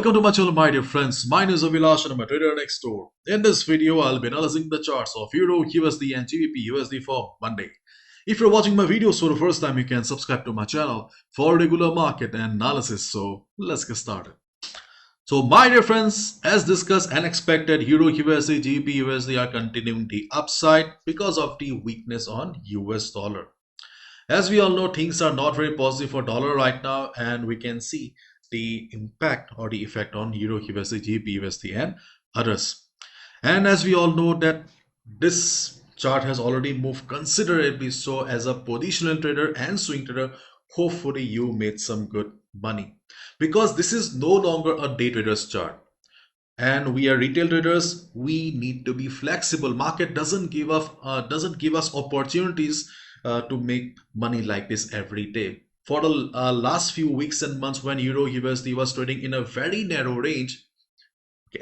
Welcome to my channel, my dear friends. My name is Avilash and I'm a trader next door. In this video, I'll be analyzing the charts of Euro, USD and GBP USD for Monday. If you're watching my videos for the first time, you can subscribe to my channel for regular market analysis. So let's get started. So my dear friends, as discussed and expected, Euro, USD, GBP USD are continuing the upside because of the weakness on US dollar. As we all know, things are not very positive for dollar right now, and we can see the impact or the effect on Euro, USD, GBP, USD and others. And as we all know that this chart has already moved considerably, so as a positional trader and swing trader, hopefully you made some good money. Because this is no longer a day trader's chart. And we are retail traders, we need to be flexible. Market doesn't give us opportunities to make money like this every day. For the last few weeks and months when Euro USD was trading in a very narrow range,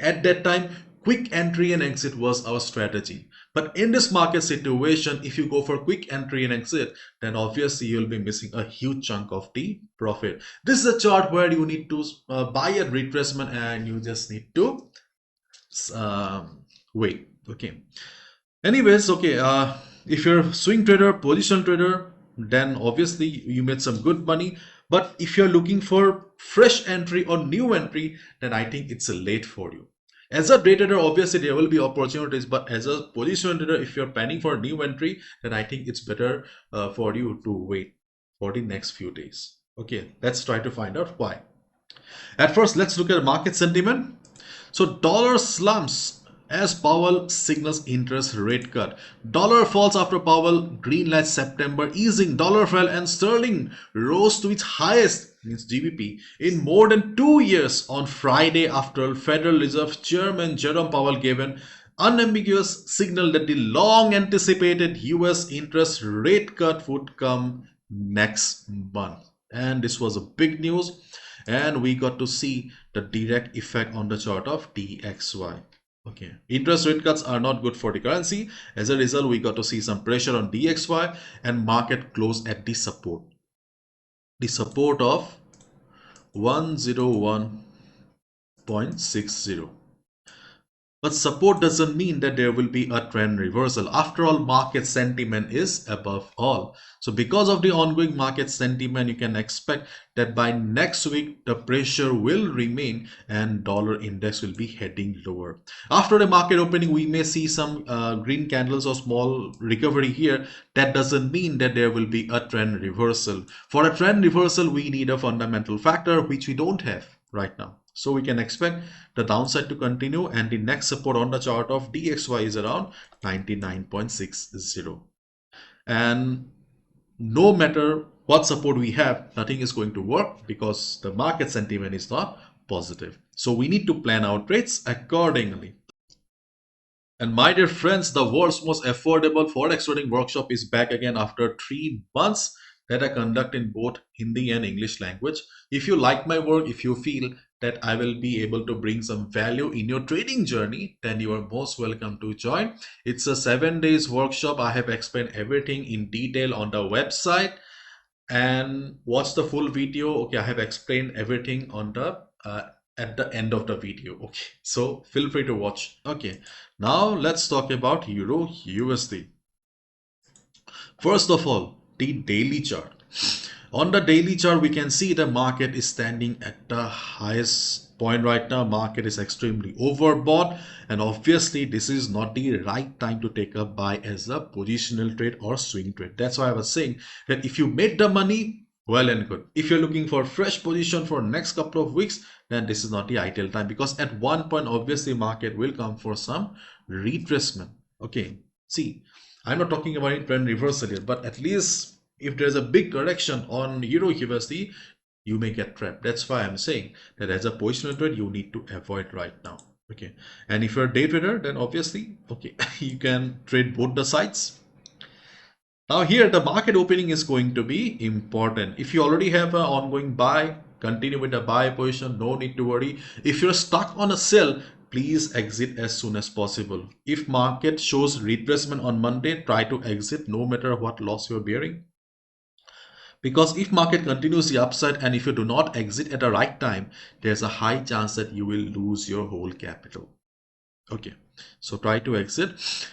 at that time quick entry and exit was our strategy. But in this market situation, if you go for quick entry and exit, then obviously you'll be missing a huge chunk of the profit. This is a chart where you need to buy a retracement and you just need to wait. Okay. Anyways, okay. If you're a swing trader, position trader, then obviously you made some good money. But if you're looking for fresh entry or new entry, then I think it's late for you. As a day trader, obviously there will be opportunities, but as a position trader, if you're planning for a new entry, then I think it's better for you to wait for the next few days. Okay, let's try to find out why. At first, let's look at market sentiment. So dollar slumps as Powell signals interest rate cut. Dollar falls after Powell greenlights September easing. Dollar fell and sterling rose to its highest, means GBP, in more than 2 years on Friday after Federal Reserve Chairman Jerome Powell gave an unambiguous signal that the long anticipated US interest rate cut would come next month. And this was a big news, and we got to see the direct effect on the chart of DXY. Okay, interest rate cuts are not good for the currency. As a result, we got to see some pressure on DXY and market closed at the support. The support of 101.60. But support doesn't mean that there will be a trend reversal. After all, market sentiment is above all. So because of the ongoing market sentiment, you can expect that by next week, the pressure will remain and dollar index will be heading lower. After the market opening, we may see some green candles or small recovery here. That doesn't mean that there will be a trend reversal. For a trend reversal, we need a fundamental factor, which we don't have right now. So we can expect the downside to continue, and the next support on the chart of DXY is around 99.60. And no matter what support we have, nothing is going to work because the market sentiment is not positive. So we need to plan our trades accordingly. And my dear friends, the world's most affordable Forex trading workshop is back again after 3 months that I conduct in both Hindi and English language. If you like my work, if you feel that I will be able to bring some value in your trading journey, then you are most welcome to join. It's a 7 days workshop. I have explained everything in detail on the website, and watch the full video. Okay, I have explained everything on the at the end of the video. Okay, so feel free to watch. Okay, now let's talk about Euro USD. First of all, the daily chart. On the daily chart, we can see the market is standing at the highest point right now. Market is extremely overbought, and obviously this is not the right time to take a buy as a positional trade or swing trade. That's why I was saying that if you made the money, well and good. If you're looking for a fresh position for next couple of weeks, then this is not the ideal time, because at one point obviously market will come for some retracement. Okay, see, I'm not talking about a trend reversal here, but at least if there's a big correction on Euro USD, you may get trapped. That's why I'm saying that as a positional trade, you need to avoid right now. Okay, and if you're a day trader, then obviously, okay, you can trade both the sides. Now here, the market opening is going to be important. If you already have an ongoing buy, continue with the buy position. No need to worry. If you're stuck on a sell, please exit as soon as possible. If market shows retracement on Monday, try to exit no matter what loss you're bearing. Because if market continues the upside and if you do not exit at the right time, there's a high chance that you will lose your whole capital. Okay, so try to exit.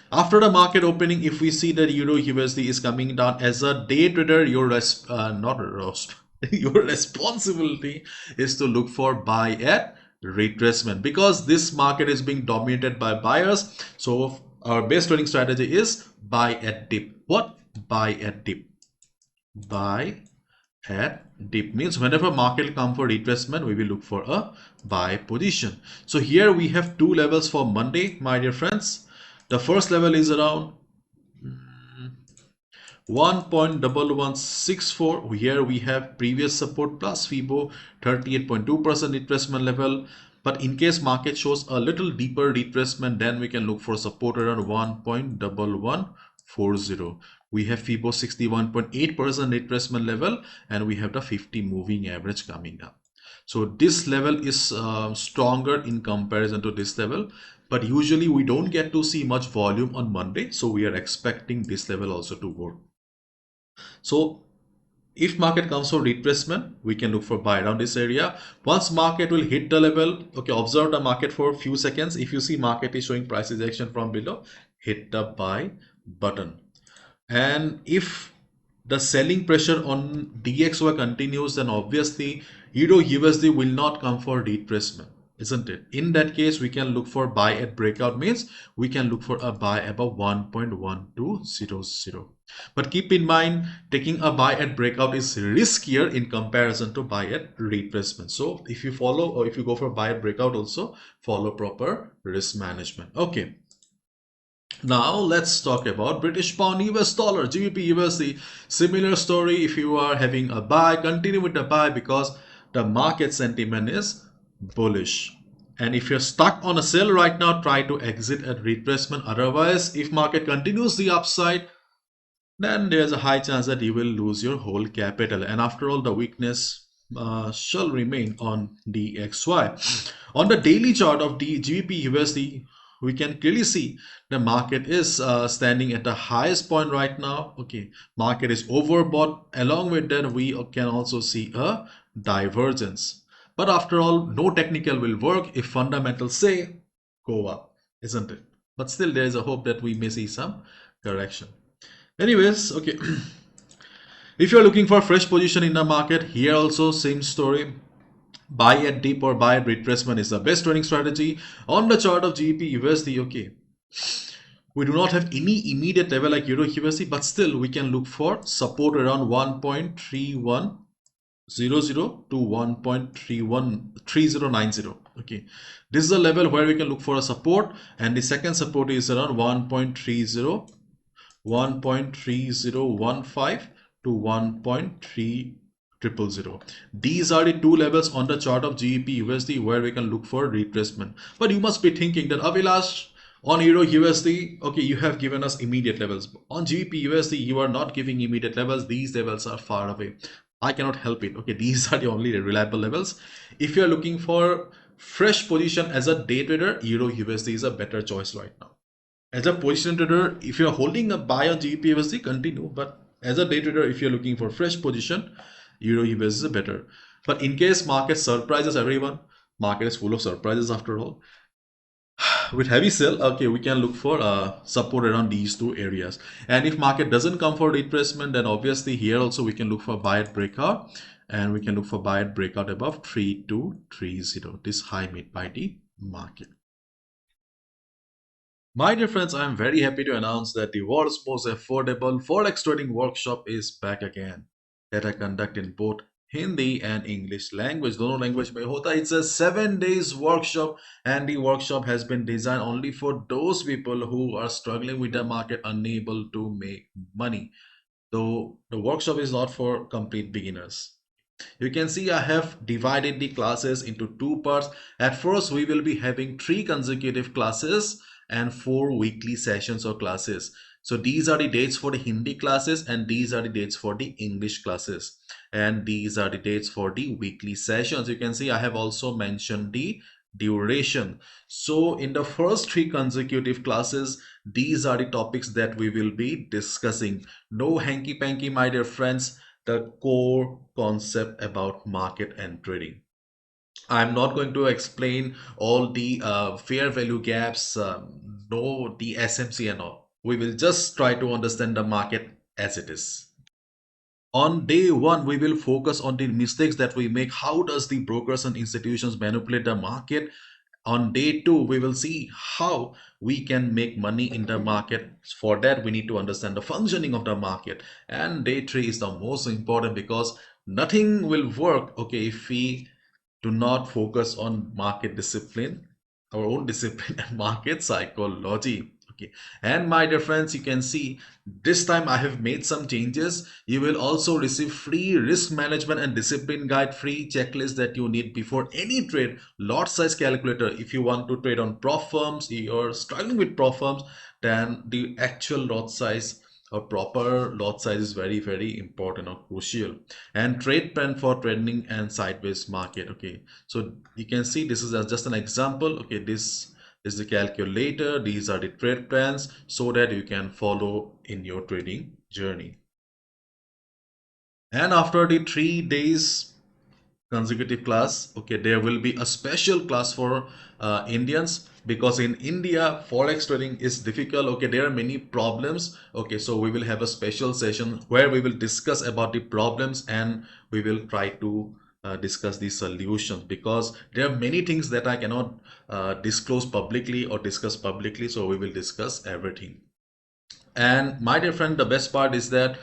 After the market opening, if we see that Euro USD is coming down, as a day trader, not a roast. Your responsibility is to look for buy at retracement, because this market is being dominated by buyers. So our base trading strategy is buy at dip. What? Buy at dip. Buy at dip means whenever market come for retracement, we will look for a buy position. So here we have two levels for Monday, my dear friends. The first level is around 1.1164. Here we have previous support plus FIBO 38.2% retracement level. But in case market shows a little deeper retracement, then we can look for support around 1.1140. We have FIBO 61.8% retracement level, and we have the 50 moving average coming up. So this level is stronger in comparison to this level, but usually we don't get to see much volume on Monday, so we are expecting this level also to work. So if market comes for retracement, we can look for buy around this area. Once market will hit the level, okay, observe the market for a few seconds. If you see market is showing price rejection from below, hit the buy button. And if the selling pressure on DXY continues, then obviously Euro USD will not come for retracement, isn't it? In that case, we can look for buy at breakout, means we can look for a buy above 1.1200. But keep in mind, taking a buy at breakout is riskier in comparison to buy at retracement. So if you follow, or if you go for buy at breakout, also follow proper risk management. Okay. Now let's talk about British Pound US Dollar, GBP USD. Similar story. If you are having a buy, continue with the buy because the market sentiment is bullish. And if you're stuck on a sell right now, try to exit at retracement. Otherwise, if market continues the upside, then there's a high chance that you will lose your whole capital. And after all, the weakness shall remain on DXY. On the daily chart of the GBP USD, we can clearly see the market is standing at the highest point right now. Okay, market is overbought. Along with that, we can also see a divergence. But after all, no technical will work if fundamentals say go up, isn't it? But still, there is a hope that we may see some correction. Anyways, okay. If you're looking for a fresh position in the market, here also same story. Buy at dip or buy at retracement is the best trading strategy. On the chart of GBP USD, okay, we do not have any immediate level like Euro USD, but still we can look for support around 1.3100 to 1.3090. Okay, this is a level where we can look for a support, and the second support is around 1.3015 to 1.3000. These are the two levels on the chart of GBP USD where we can look for retracement. But you must be thinking that Avilash, on Euro USD, okay, you have given us immediate levels. On GBP USD, you are not giving immediate levels. These levels are far away. I cannot help it. Okay, these are the only reliable levels. If you are looking for fresh position as a day trader, Euro USD is a better choice right now. As a position trader, if you're holding a buy on GBP USD, continue. But as a day trader, if you're looking for fresh position, Euro USD is better. But in case market surprises everyone, market is full of surprises after all. With heavy sell, okay, we can look for support around these two areas. And if market doesn't come for retracement, then obviously here also we can look for buy at breakout, and we can look for buy at breakout above 3230. This high made by the market. My dear friends, I am very happy to announce that the world's most affordable Forex trading workshop is back again, that I conduct in both Hindi and English language. दोनों language में होता है. It's a 7 days workshop, and the workshop has been designed only for those people who are struggling with the market, unable to make money. So the workshop is not for complete beginners. You can see I have divided the classes into two parts. At first, we will be having 3 consecutive classes and 4 weekly sessions or classes. So these are the dates for the Hindi classes, and these are the dates for the English classes. And these are the dates for the weekly sessions. You can see I have also mentioned the duration. So in the first 3 consecutive classes, these are the topics that we will be discussing. No hanky panky, my dear friends. the core concept about market and trading. I'm not going to explain all the fair value gaps, no, the SMC and all. We will just try to understand the market as it is. On day one, we will focus on the mistakes that we make. How does the brokers and institutions manipulate the market? On day two, we will see how we can make money in the market. For that, we need to understand the functioning of the market. And day three is the most important because nothing will work, okay, if we do not focus on market discipline, our own discipline and market psychology. Okay, and my dear friends, you can see this time I have made some changes. You will also receive free risk management and discipline guide, free checklist that you need before any trade, lot size calculator. If you want to trade on prop firms, you're struggling with prop firms, then the actual lot size or proper lot size is very, very important or crucial. And trade plan for trending and sideways market. Okay, so you can see this is just an example. Okay, this is the calculator, these are the trade plans, so that you can follow in your trading journey. And after the 3 days consecutive class, okay, there will be a special class for Indians, because in India forex trading is difficult. Okay, there are many problems. Okay, so we will have a special session where we will discuss about the problems, and we will try to discuss the solutions, because there are many things that I cannot disclose publicly or discuss publicly, so we will discuss everything. And my dear friend, the best part is that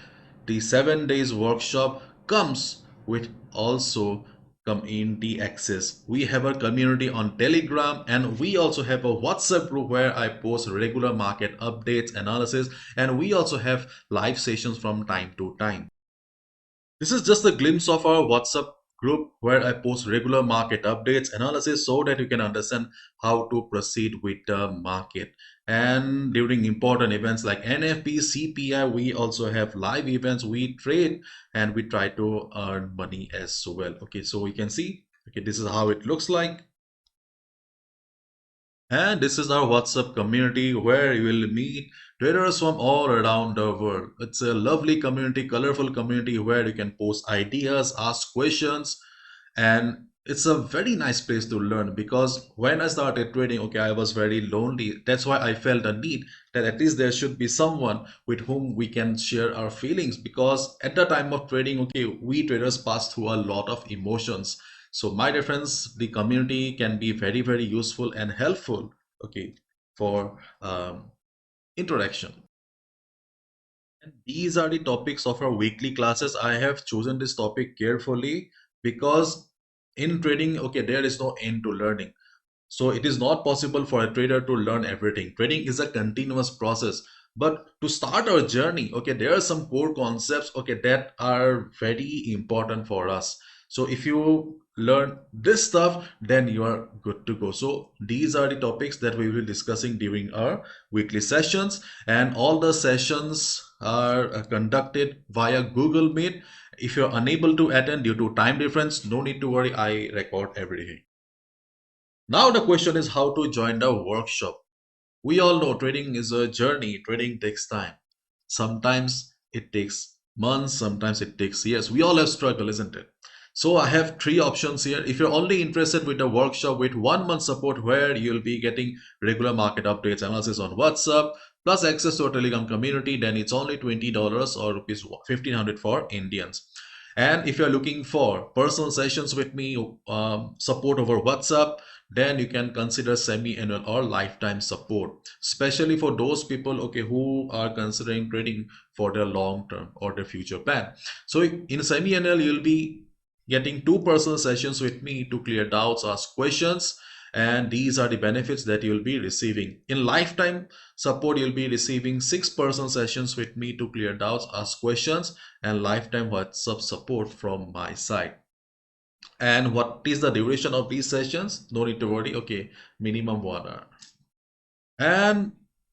the 7 days workshop comes with also community access. We have a community on Telegram, and we also have a WhatsApp group where I post regular market updates, analysis, and we also have live sessions from time to time. This is just a glimpse of our WhatsApp group where I post regular market updates, analysis, so that you can understand how to proceed with the market. And during important events like NFP, CPI, we also have live events. We trade and we try to earn money as well. Okay, so we can see, okay, this is how it looks like. And this is our WhatsApp community where you will meet traders from all around the world. It's a lovely community, colorful community where you can post ideas, ask questions, and it's a very nice place to learn. Because when I started trading, okay, I was very lonely. That's why I felt a need that at least there should be someone with whom we can share our feelings. Because at the time of trading, okay, we traders pass through a lot of emotions. So my dear friends, the community can be very, very useful and helpful, okay, for interaction. And these are the topics of our weekly classes. I have chosen this topic carefully because in trading, okay, there is no end to learning. So it is not possible for a trader to learn everything. Trading is a continuous process. But to start our journey, okay, there are some core concepts, okay, that are very important for us. So if you learn this stuff, then you are good to go. So these are the topics that we will be discussing during our weekly sessions, and all the sessions are conducted via Google Meet. If you're unable to attend due to time difference, no need to worry, I record everything. Now the question is how to join the workshop. We all know trading is a journey. Trading takes time. Sometimes it takes months, sometimes it takes years. We all have struggle, isn't it? So I have three options here. If you're only interested with the workshop with 1 month support where you'll be getting regular market updates, analysis on WhatsApp, plus access to a Telegram community, then it's only $20 or rupees 1500 for Indians. And if you're looking for personal sessions with me, support over WhatsApp, then you can consider semi-annual or lifetime support, especially for those people, okay, who are considering trading for their long term or their future plan. So in semi-annual, you'll be getting 2 personal sessions with me to clear doubts, ask questions, and these are the benefits that you'll be receiving. In lifetime support, you'll be receiving 6 personal sessions with me to clear doubts, ask questions, and lifetime WhatsApp support from my side. And what is the duration of these sessions? No need to worry. Okay, minimum 1 hour. And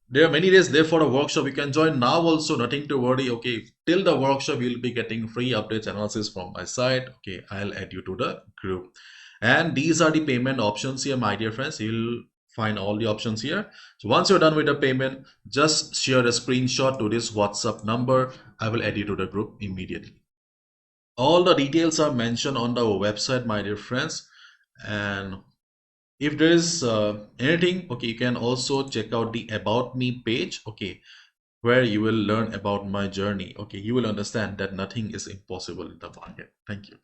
there are many days left for a workshop. You can join now also, nothing to worry. Okay, till the workshop, you'll be getting free updates, analysis from my side. Okay, I'll add you to the group. And these are the payment options here, my dear friends. You'll find all the options here. So once you're done with the payment, just share a screenshot to this WhatsApp number. I will add you to the group immediately. All the details are mentioned on the website, my dear friends. And if there is anything, okay, you can also check out the About Me page, okay, where you will learn about my journey. Okay, you will understand that nothing is impossible in the market. Thank you.